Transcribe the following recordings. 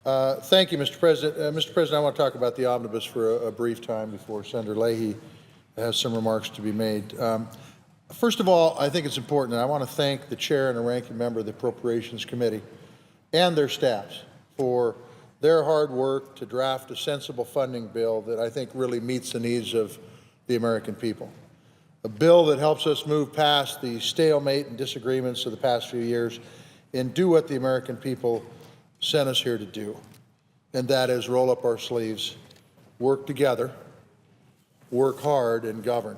Thank you, Mr. President. Mr. President, I want to talk about the omnibus for a brief time before Senator Leahy has some remarks to be made. First of all, I think it's important, and I want to thank the chair and the ranking member of the Appropriations Committee and their staffs for their hard work to draft a sensible funding bill that I think really meets the needs of the American people. A bill that helps us move past the stalemate and disagreements of the past few years and do what the American people sent us here to do, and that is roll up our sleeves, work together, work hard, and govern.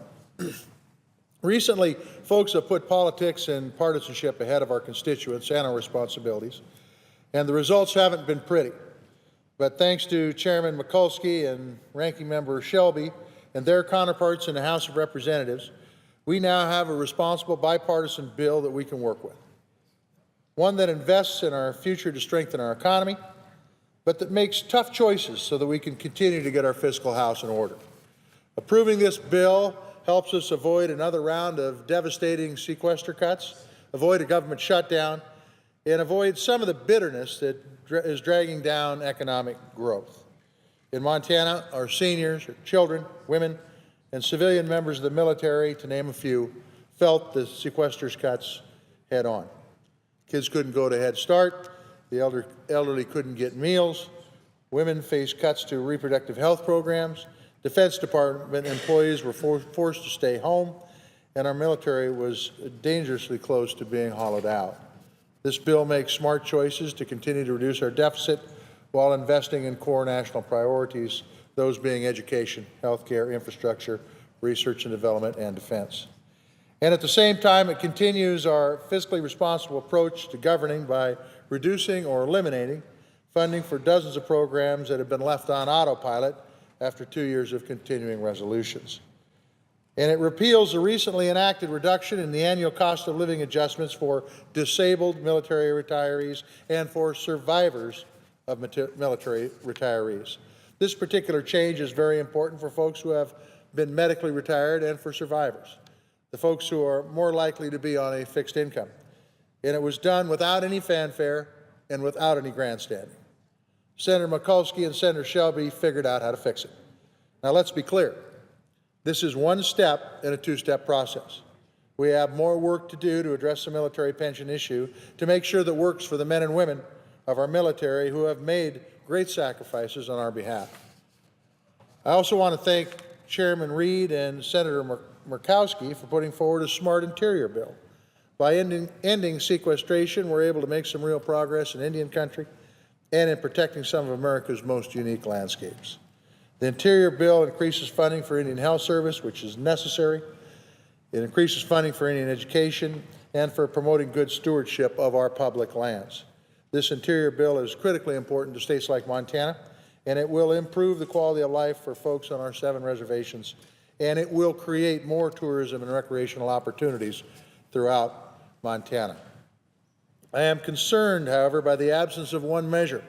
Recently, folks have put politics and partisanship ahead of our constituents and our responsibilities, and the results haven't been pretty. But thanks to Chairman Mikulski and Ranking Member Shelby and their counterparts in the House of Representatives, we now have a responsible bipartisan bill that we can work with. One that invests in our future to strengthen our economy, but that makes tough choices so that we can continue to get our fiscal house in order. Approving this bill helps us avoid another round of devastating sequester cuts, avoid a government shutdown, and avoid some of the bitterness that is dragging down economic growth. In Montana, our seniors, our children, women, and civilian members of the military, to name a few, felt the sequesters cuts head on. Kids couldn't go to Head Start, the elderly couldn't get meals, women faced cuts to reproductive health programs, Defense Department employees were forced to stay home, and our military was dangerously close to being hollowed out. This bill makes smart choices to continue to reduce our deficit while investing in core national priorities, those being education, healthcare, infrastructure, research and development, and defense. And at the same time, it continues our fiscally responsible approach to governing by reducing or eliminating funding for dozens of programs that have been left on autopilot after 2 years of continuing resolutions. And it repeals the recently enacted reduction in the annual cost of living adjustments for disabled military retirees and for survivors of military retirees. This particular change is very important for folks who have been medically retired and for survivors, the folks who are more likely to be on a fixed income. And it was done without any fanfare and without any grandstanding. Senator Mikulski and Senator Shelby figured out how to fix it. Now let's be clear. This is one step in a two-step process. We have more work to do to address the military pension issue to make sure that works for the men and women of our military who have made great sacrifices on our behalf. I also want to thank Chairman Reed and Senator Murkowski for putting forward a smart interior bill. By ending sequestration, we're able to make some real progress in Indian country and in protecting some of America's most unique landscapes. The interior bill increases funding for Indian Health Service, which is necessary. It increases funding for Indian education and for promoting good stewardship of our public lands. This interior bill is critically important to states like Montana, and it will improve the quality of life for folks on our 7 reservations, and it will create more tourism and recreational opportunities throughout Montana. I am concerned, however, by the absence of one measure.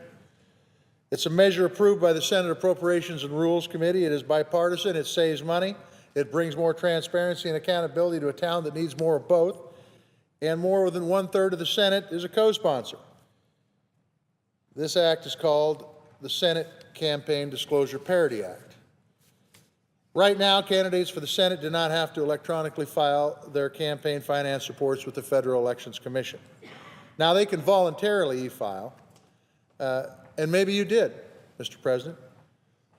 It's a measure approved by the Senate Appropriations and Rules Committee. It is bipartisan. It saves money. It brings more transparency and accountability to a town that needs more of both. And more than 1/3 of the Senate is a co-sponsor. This act is called the Senate Campaign Disclosure Parity Act. Right now, candidates for the Senate do not have to electronically file their campaign finance reports with the Federal Elections Commission. Now, they can voluntarily e-file, and maybe you did, Mr. President,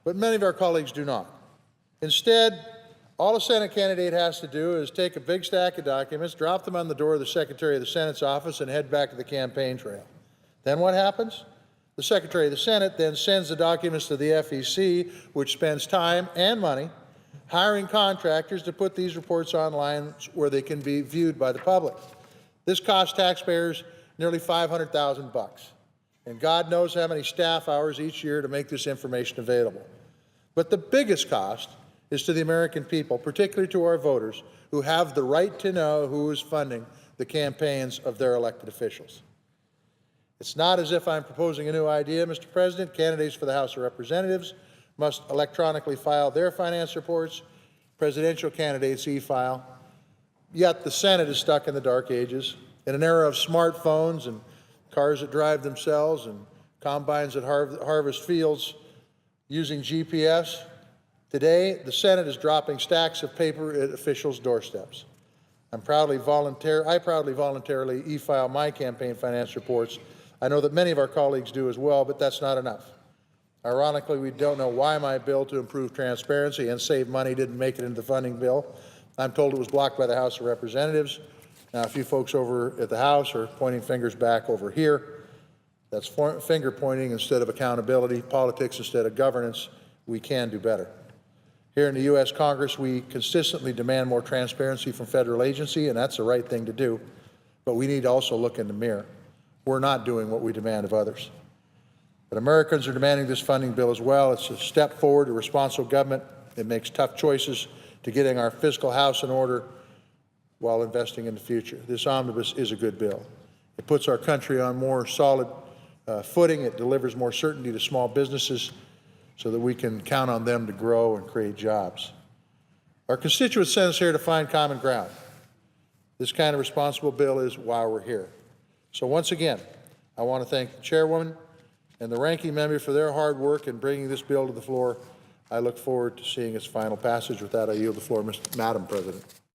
but many of our colleagues do not. Instead, all a Senate candidate has to do is take a big stack of documents, drop them on the door of the Secretary of the Senate's office, and head back to the campaign trail. Then what happens? The Secretary of the Senate then sends the documents to the FEC, which spends time and money hiring contractors to put these reports online where they can be viewed by the public. This costs taxpayers nearly $500,000. And God knows how many staff hours each year to make this information available. But the biggest cost is to the American people, particularly to our voters, who have the right to know who is funding the campaigns of their elected officials. It's not as if I'm proposing a new idea, Mr. President. Candidates for the House of Representatives must electronically file their finance reports. Presidential candidates e-file. Yet the Senate is stuck in the dark ages. In an era of smartphones and cars that drive themselves and combines that harvest fields using GPS. Today, the Senate is dropping stacks of paper at officials' doorsteps. I proudly voluntarily e-file my campaign finance reports. I know that many of our colleagues do as well, but that's not enough. Ironically, we don't know why my bill to improve transparency and save money didn't make it into the funding bill. I'm told it was blocked by the House of Representatives. Now, a few folks over at the House are pointing fingers back over here. That's finger pointing instead of accountability, politics instead of governance. We can do better. Here in the U.S. Congress, we consistently demand more transparency from federal agency, and that's the right thing to do. But we need to also look in the mirror. We're not doing what we demand of others. But Americans are demanding this funding bill as well. It's a step forward to responsible government. It makes tough choices to getting our fiscal house in order while investing in the future. This omnibus is a good bill. It puts our country on more solid footing. It delivers more certainty to small businesses so that we can count on them to grow and create jobs. Our constituents sent us here to find common ground. This kind of responsible bill is why we're here. So once again, I want to thank the chairwoman and the ranking member for their hard work in bringing this bill to the floor. I look forward to seeing its final passage. With that, I yield the floor, Madam President.